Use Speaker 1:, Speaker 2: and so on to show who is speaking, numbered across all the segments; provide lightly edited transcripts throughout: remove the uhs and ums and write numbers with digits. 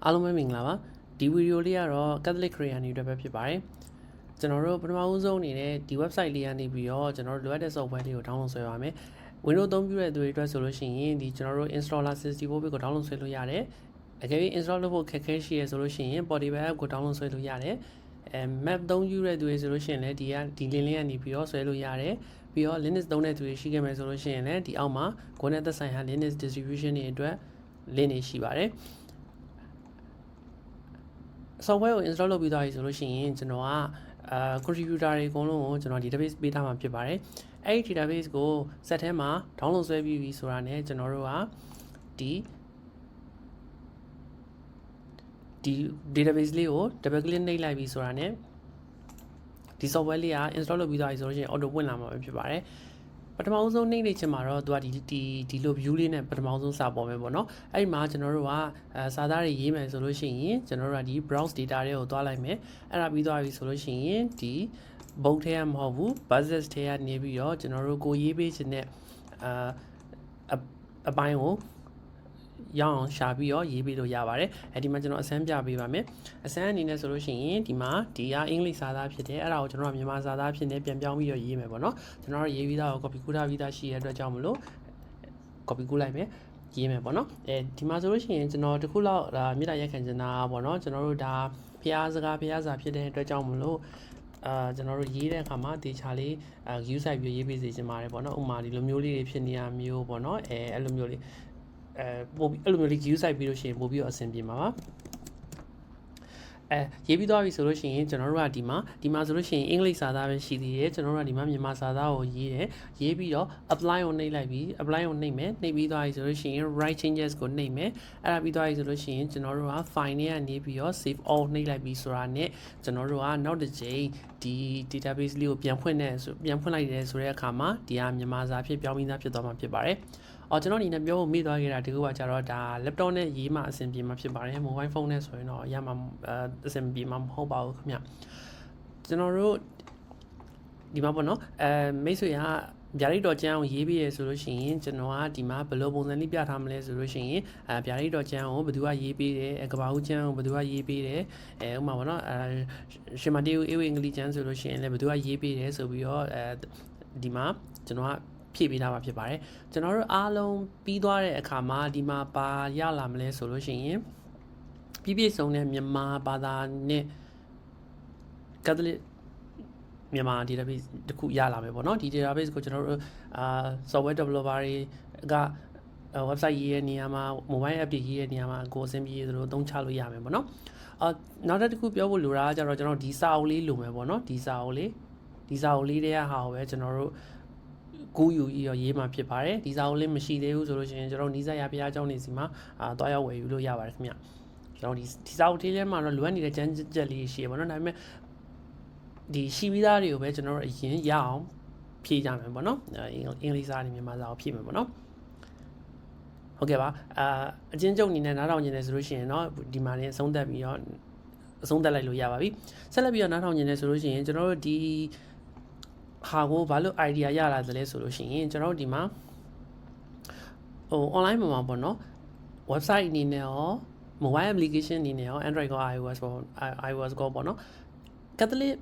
Speaker 1: အားလုံးပဲမင်္ဂလာပါဒီဗီဒီယိုလေးကတော့ Catholic Creator တွေအတွက်ပဲဖြစ်ပါတယ်ကျွန်တော်တို့ပထမဦးဆုံးအနေနဲ့ဒီ website လေးကနေပြီးတော့ကျွန်တော်တို့လိုအပ်တဲ့ software လေးကို download ဆွဲပါမယ် Windows သုံးပြုတဲ့သူတွေအတွက်ဆိုလို့ရှိရင်ဒီကျွန်တော်တို့ installer 64 bit ကို download ဆွဲလို့ရတယ်အကယ်၍ install လုပ်ဖို့ခက်ခဲရှိရဆိုလို့ရှိရင် Portable app ကို download ဆွဲလို့ရတယ်map သုံးယူတဲ့သူတွေဆိုလို့ရှိရင်လည်းဒီ link လေးကနေပြီးတော့ဆွဲလို့ရတယ်ပြီးတော့ Linux သုံးတဲ့သူတွေရှိခဲ့မယ်ဆိုလို့ရှိရင်လည်းဒီအောက်မှာကိုယ်နဲ့သက်ဆိုင်ရာ Linux distribution တွေအတွက် link တွေရှိပါတယ်software ကို install လုပ်ပြီးသွားပြီဆိုလို့ရှိရင်ကျွန်တော်ကcontributor တွေအကုန်လုံးကိုကျွန်တော် database ပေးထားမှာဖြစ်ပါတယ်အဲ့ဒီ database ကို set ထဲမှာ download ဆွဲပြီးပြီဆိုတာနဲ့ကျွန်တော်တို့ကဒီ database လေးကို double click နှိပ်လိုက်ပြီဆိုတာနဲ့ဒီ software လေးက install လုပ်ပြီးသွားပြီဆိုလို့ရှိရင် auto ဝင်လာမှာပဲဖြစ်ပါတယ်ပထမဆုံးနှိပ်နေချင်မှာတော့သူကဒီလို view လေးနဲ့ပထမဆုံးစာပေါ်မယ်ပေါ့နော်အဲ့ဒီမှာကျွန်တော်တို့ကစာသားတွေရေးမယ်ဆိုလို့ရှိရင်ကျွန်တော်တို့ကဒီ browse data တွေကိုတွားလိုက်မယ်အဲ့ဒါပြီးသွားပြီဆိုလို့ရှိရင်ဒီ book ထဲကမဟုတ်ဘူး buses ထဲကနေပြီးတော့ကျွန်တော်တို့ကိုရေးပေးခြင်းနဲ့အပိုင်းကိုရအောင်ရှာပြီးတော့ရေးပေးလို့ရပါတယ်အဲဒီမှာကျွန်တော်အစမ်းပြပေးပါမယ်အစမ်းအနေနဲ့ဆိုလို့ရှိရင်ဒီမှာဒီကအင်္ဂလိပ်စာသားဖြစ်တယ်အဲ့ဒါကိုကျွန်တော်ကမြန်မာစာသားဖြစ်နေပြန်ပြောင်းပြီးတော့ရေးမယ်ပေါ့နော်ကျွန်တော်တို့ရေးပြီးသားကို copy ကူးထားပြီးသားရှိရတဲ့အတွက်ကြောင့်မလို့ copy ကူးလိုက်မယ်ရေးမယ်ပေါ့နော်ဒီမှာဆိုလို့ရှိရင်ကျွန်တော်တခုလောက်ဒါမြေတားရက်ခံချင်တာပေါ့နော်ကျွန်တော်တို့ဒါဖျားစကားဖျားစာဖြစ်တဲ့အတွက်ကြောင့်မလို့ကျွန်တော်တို့ရေးတဲ့အခါမှာတေချာလေး view site ပြီးရေးပေးစေချင်ပါတယ်ပေါ့နော်ဥပမာဒီလိုမျိုးလေးတွေဖြစ်နေရမျိုးပေါ့နော်အဲ့လိုမျိုးလေးပို့အဲ့လိုမျိုးလေး view site ပြီးလို့ရှိရင်ပို့ပြီးတော့အဆင်ပြေမှာပါရေးပြီးသွားပြီဆိုလို့ရှိရင်ကျွန်တော်တို့ကဒီမှာဆိုလို့ရှိရင်အင်္ဂလိပ်စာသားပဲရှိသေးတယ်ကျွန်တော်တို့ကဒီမှာမြန်မာစာသားကိုရေးတယ်ရေးပြီးတော့ apply ကိုနှိပ်လိုက်ပြီး apply ကိုနှိပ်မယ်နှိပ်ပြီးသွားပြီဆိုလို့ရှိရင် write changes ကိုနှိပ်မယ်အဲ့ဒါပြီးသွားပြီဆိုလို့ရှိရင်ကျွန်တော်တို့က file နဲ့ကနေပြီးတော့ save all နှိပ်လိုက်ပြီးဆိုတာနဲ့ကျွန်တော်တို့ကနောက်တစ်ချိန်ဒီ database လေးကိုပြန်ဖွင့်လိုက်တယ်ဆိုတဲ့အခါမှာဒီကမြန်မာစာဖြစ်ပြောင်းပြီးသားဖြစ်သွားမှာဖြစ်ပါတယ်ကျွန်တော်အနေနဲ့ပြောဖို့မေ့သွားခဲ့တာဒီခုကကျတော့ဒါ laptop နဲ့ရေးမှအဆင်ပြေမှာဖြစ်ပါတယ် mobile phone နဲ့ဆိုရင်တော့ရမှာအဆင်ပြေမှာမဟုတ်ပါဘူးခင်ဗျကျွန်တော်တို့ဒီမှာပေါ့နော်မိတ်ဆွေကဗျာဒိတ်တော်ကျန်းကိုရေးပြီးရဆိုလို့ရှိရင်ကျွန်တော်ကဒီမှာဘယ်လိုပုံစံလေးပြထားမလဲဆိုလို့ရှိရင်ဗျာဒိတ်တော်ကျန်းကိုဘယ်သူကရေးပြီးတယ်ကဘာဦးကျန်းကိုဘယ်သူကရေးပြီးတယ်ဥပမာပေါ့နော်ရှင်မတေးဦးအေးဝေအင်္ဂလိပ်ကျန်းဆိုလို့ရှိရင်လည်းဘယ်သူကရေးပြီးတယ်ဆိုပြီးတော့ဒီမှာကျွန်တော်ကဖြည့်ပေးထားမှာဖြစ်ပါတယ်ကျွန်တော်တို့အားလုံးပြီးသွားတဲ့အခါမှာဒီမှာပါရလာမလဲဆိုလို့ရှိရင်ပြည့်စုံတဲ့မြန်မာဘာသာနဲ့ Catholic မြန်မာ database တခုရလာမယ်ပေါ့နော်ဒီ database ကိုကျွန်တော်တို့software developer တွေကwebsite ရေးတဲ့နေရာမှာ mobile app တွေရေးတဲ့နေရာမှာကိုယ်အဆင်ပြေသလိုသုံးချလို့ရမယ်ပေါ့နော်နောက်တစ်ခုပြောဖို့လိုတာကကျတော့ကျွန်တော်ဒီစာအုပ်လေးလိုမယ်ပေါ့နော်ဒီစာအုပ်လေးတဲ့ဟာကိုပဲကျွန်တော်တို့ကူးယူပြီးတော့ရေးမှာဖြစ်ပါတယ်ဒီစာအုပ်လေးမရှိသေးဘူးဆိုလို့ရှိရင်ကျွန်တော်နီးစပ်ရဘုရားကျောင်းနေစီမှာတွားရောက်ဝယ်ယူလို့ရပါတယ်ခင်ဗျကျွန်တော်ဒီစာအုပ်လေးထဲမှာတော့လိုအပ်နေတဲ့ကျန်းချက်လေးရှိရပါတော့ဒါပေမဲ့ဒီရှိပြီးသားတွေကိုပဲကျွန်တော်တို့အရင်ရအောင်ဖြည့်ကြမယ်ပေါ့နော်အင်္ဂလိပ်စာနဲ့မြန်မာစာကိုဖြည့်မယ်ပေါ့နော်ဟုတ်ကဲ့ပါအချင်းချုပ်အနေနဲ့နားထောင်နေတယ်ဆိုလို့ရှိရင်တော့ဒီမှာနေအဆုံးသက်ပြီးတော့အဆုံးသက်လိုက်လို့ရပါပြီဆက်လက်ပြီးတော့နားထောင်နေတယ်ဆိုလို့ရှိရင်ကျွန်တော်တို့ဒီဟာကိုဘာလို့ idea ရလာသလဲဆိုလို့ရှိရင်ကျွန်တော်တို့ဒီမှာonline မှာပေါ့နော် website အနေနဲ့ရော mobile application အနေနဲ့ရော Android ကော iOS ကောပေါ့နော် Catholic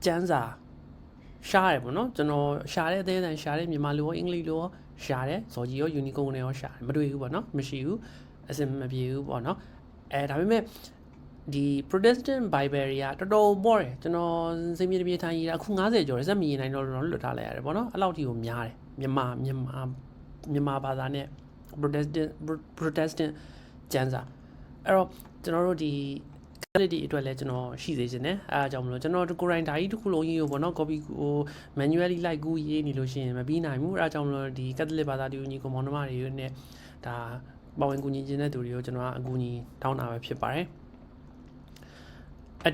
Speaker 1: ကျမ်းစာရှားတယ်ပေါ့နော်ကျွန်တော်ရှားတဲ့အသေးအံရှားတဲ့မြန်မာလိုရောအင်္ဂလိပ်လိုရောရှားတယ်ဇော်ကြီးရော Unicode နဲ့ရောရှားတယ်မတွေ့ဘူးပေါ့နော်မရှိဘူးအဆင်မပြေဘူးပေါ့နော်ဒါပေမဲ့ဒီ Protestant Bible တွေကတော်တော်ပေါ့တယ်ကျွန်တော်စိတ်မြေထိုင်ရေးတာအခု90ကျော်တယ်စက်မရေးနိုင်တော့လွတ်ထားလိုက်ရတယ်ပေါ့နော်အဲ့လောက်ထိကိုများတယ်မြန်မာဘာသာနဲ့ Protestant ကျမ်းစာအဲ့တော့ကျွန်တော်တို့ဒီ quality အတွက်လည်းကျွန်တော်ရှိစေချင်တယ်အဲအကြောင်းမလို့ကျွန်တော်ကိုယ်တိုင်ဓာကြီးတစ်ခုလုံးရေးကိုပေါ့နော် copy ကို manually လိုက်ကူးရေးနေလို့ရှိရင်မပြီးနိုင်ဘူးအဲအကြောင်းမလို့ဒီ Catholic ဘာသာတူညီကိုမောင်နှမတွေနဲ့ဒါပါဝင်ကူညီခြင်းတဲ့သူတွေကိုကျွန်တော်အကူအညီတောင်းတာပဲဖြစ်ပါတယ်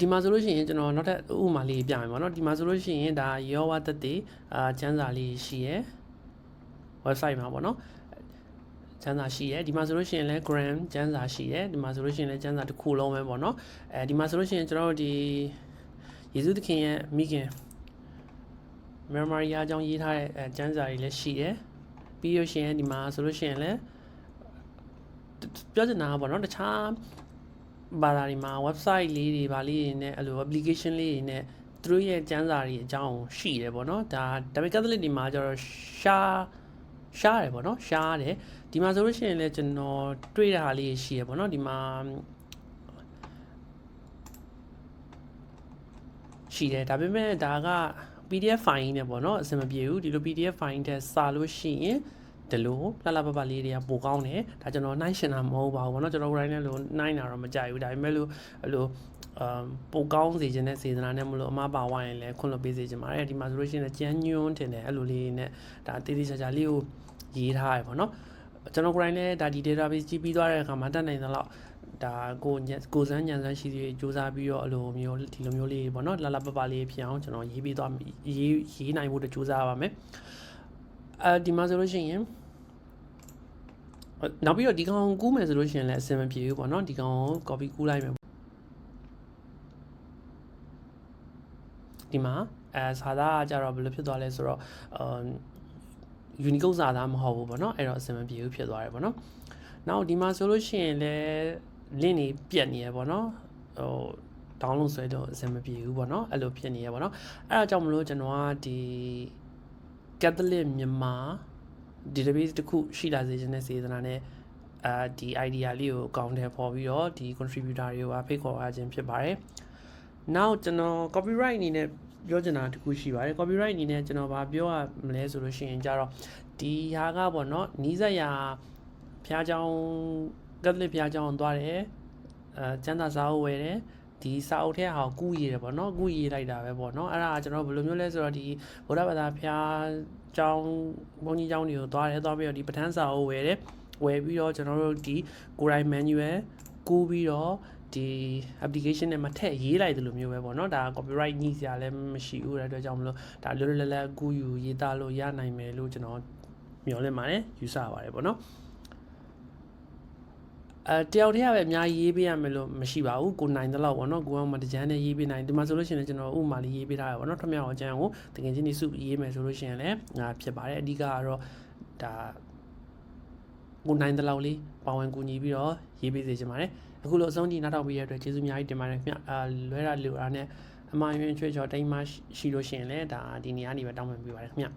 Speaker 1: ဒီမှာဆိုလို့ရှိရင်ကျွန်တော်နောက်ထပ်ဥပမာလေးပြမယ်ပေါ့နော်ဒီမှာဆိုလို့ရှိရင်ဒါယောဝသက်သေကျမ်းစာလေးရှိရယ် website မှာပေါ့နော်ကျမ်းစာရှိရယ်ဒီမှာဆိုလို့ရှိရင်လည်း gram ကျမ်းစာရှိရယ်ဒီမှာဆိုလို့ရှိရင်လည်းကျမ်းစာတစ်ခုလုံးပဲပေါ့နော်ဒီမှာဆိုလို့ရှိရင်ကျွန်တော်တို့ဒီယေရှုသခင်ရဲ့မိခင်မေမာရီယာအကြောင်းရေးထားတဲ့ကျမ်းစာတွေလည်းရှိရယ်ပြီးလို့ရှိရင်ဒီမှာဆိုလို့ရှိရင်လည်းပြောချင်တာပေါ့နော်တခြား ဘာသာတွေမှာ website လေးတွေဗာလေးတွေနဲ့အဲ့လို application လေးတွေနဲ့သူတို့ရဲ့ကျမ်းစာတွေအကြောင်းရှိတယ်ပေါ့နော်ဒါပေမဲ့ Catholic တွေမှာကျတော့ရှားတယ်ပေါ့နော်ရှားတယ်ဒီမှာဆိုလို့ရှိရင်လည်းကျွန်တော်တွေ့တာလေးရှိရပေါ့နော်ဒီမှာရှိတယ်ဒါပေမဲ့ဒါက PDF file နဲ့ပေါ့နော်အဆင်မပြေဘူးဒီလို PDF file တဲ့စာလို့ရှိရင်ဒီလိုလှပပလေးတွေကပိုကောင်းတယ်ဒါကျွန်တော်နှိုင်းရှင်တာမဟုတ်ပါဘူးပေါ့နော်ကျွန်တော်တိုင်းလည်းလို့နှိုင်းတာတော့မကြိုက်ဘူးဒါပေမဲ့လို့အဲ့လိုပိုကောင်းစေခြင်းနဲ့စေတနာနဲ့မလို့အမပါဝိုင်းရင်လည်းခွင့်လွှတ်ပေးစေချင်ပါတယ်ဒီမှာဆိုလို့ရှိရင်လည်းကျန်းညွန်းတင်တယ်အဲ့လိုလေးနဲ့ဒါတေးသေးချာချာလေးကိုရေးထားရပေါ့နော်ကျွန်တော်ကိုယ်တိုင်လည်းဒါဒီ database ကြည့်ပြီးသွားတဲ့အခါမှာတတ်နိုင်သလောက်ဒါကိုစမ်းညံစမ်းရှိသေးစူးစမ်းပြီးတော့အလိုမျိုးဒီလိုမျိုးလေးပေါ့နော်လှပပလေးဖြစ်အောင်ကျွန်တော်ရေးပြီးသွားရေးနိုင်ဖို့တစူးစမ်းပါမယ်ဒီမှာဆိုလို့ရှိရင်နောက်ပြီးတော့ဒီကောင်ကူးမယ်ဆိုလို့ရှိရင်လည်းအဆင်မပြေဘူးပေါ့နော်ဒီကောင်ကို copy ကူးလိုက်မယ်ဒီမှာစာသားကကြတော့ဘယ်လိုဖြစ်သွားလဲဆိုတော့Unicode စာသားမဟုတ်ဘူးပေါ့နော်အဲ့တော့အဆင်မပြေဘူးဖြစ်သွားတယ်ပေါ့နော်နောက်ဒီမှာဆိုလို့ရှိရင်လည်း link တွေပြတ်နေရပေါ့နော်download ဆွဲတော့အဆင်မပြေဘူးပေါ့နော်အဲ့လိုဖြစ်နေရပေါ့နော်အဲ့ဒါကြောင့်မလို့ကျွန်တော်ကဒီ Catholic မြန်မာ database တစ်ခုရှိလာစေခြင်းနဲ့စေတနာနဲ့ဒီ idea လေးကိုအကောင့်ထဲပေါ်ပြီးတော့ဒီ contributor တွေကိုဖိတ်ခေါ်ရခြင်းဖြစ်ပါတယ်နောက်ကျွန်တော် copyright အနေနဲ့ပြောချင်တာတခုရှိပါတယ် copyright အနေနဲ့ကျွန်တော်ဗာပြောရမလဲဆိုလို့ရှိရင်ကြတော့ဒီဟာကပေါ့နော်နီးစပ်ရာဖျားချောင်း Catholic ဖျားချောင်းသွားတယ်ကျမ်းစာစာအုပ်ဝယ်တယ်ဒီစာအုပ်ထဲဟာကူးရေးတယ်ပေါ့နော်ကူးရေးလိုက်တာပဲပေါ့နော်အဲ့ဒါကျွန်တော်ဘယ်လိုမျိုးလဲဆိုတော့ဒီဗုဒ္ဓဘာသာဖျားချောင်းဘုန်းကြီးကျောင်းတွေကိုသွားပြီးတော့ဒီပဋ္ဌာန်းစာအုပ်ဝယ်တယ်ဝယ်ပြီးတော့ကျွန်တော်တို့ဒီကိုယ်တိုင် manual ကူးပြီးတော့ဒီ application နဲ့မထည့်ရေးလိုက်တယ်လို့မျိုးပဲပေါ့နော်ဒါ copyright ညှိစရာလည်းမရှိဘူးတဲ့အတွက်ကြောင့်မလို့ဒါလွတ်လွတ်လပ်လပ်ကူးယူရေးသားလို့ရနိုင်မယ်လို့ကျွန်တော်မျှော်လင့်ပါတယ်ယူဆပါတယ်ပေါ့နော်တယောက်တည်းပဲအများကြီးရေးပေးရမယ်လို့မရှိပါဘူးကိုနိုင်တဲ့လောက်ပေါ့နော်ကိုအောင်မတကြမ်းနဲ့ရေးပေးနိုင်ဒီမှာဆိုလို့ရှိရင်ကျွန်တော်ဥပမာလေးရေးပေးထားရပေါ့နော်ထမြောက်အကျန်းကိုတကယ်ချင်းဒီစုရေးမယ်ဆိုလို့ရှိရင်လည်းငါဖြစ်ပါတယ်အဓိကကတော့ဒါကိုနိုင်တဲ့လောက်လေးပါဝင်ကူညီပြီးတော့ရေးပေးစေချင်ပါတယ်အခုလိုအဆုံးထိနားထောင်ပေးရတဲ့အတွက်ကျေးဇူးအများကြီးတင်ပါတယ်ခင်ဗျလွဲတာလူအားနဲ့အမှားယွင်းချွေချော်တိမ်မှရှိလို့ရှိရင်လည်းဒါဒီနေရာနေပဲတောင်းပန်ပေးပါတယ်ခင်ဗျ